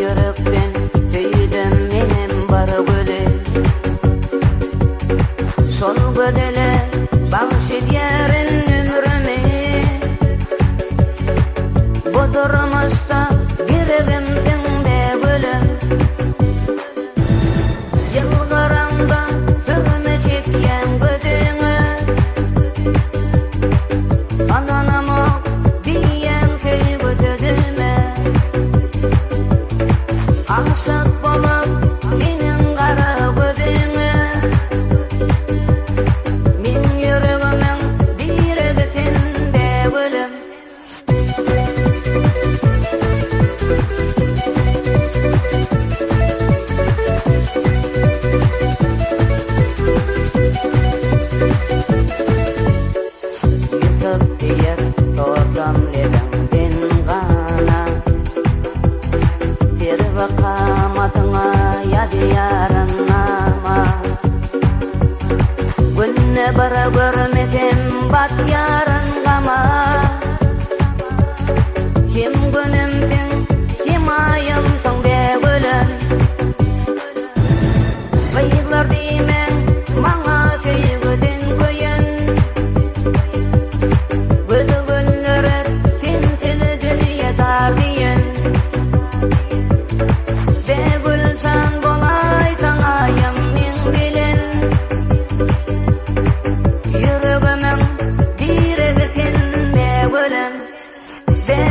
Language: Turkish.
yürekten söydüm menem bar gülü. Sol gödele bağışıp yerin ömrümü. Bu durmuşta birigimsin be gülüm. Yılgıranda sürme çekyen gözüňe. Ananamı diýen söýgü sözüme. Aşık bolup senin gara gözüňe. Min yüregimiň birigisin be gülüm. Yusuf diýer sorsam lebingden gana. Serwe kamatyňa ýadýaryn nama. Günne bara görmesem batýaryn gama. Kim günümsiň, kim ayymsyň be gülüm. Gyýylar diýmeň maňa söýgüden köýen. Gözüňlere sensiz dünýe dar diýen. Be gülşan bolaýsaň aýym men bilen. Yüregimiň diregi sen be gülüm. Be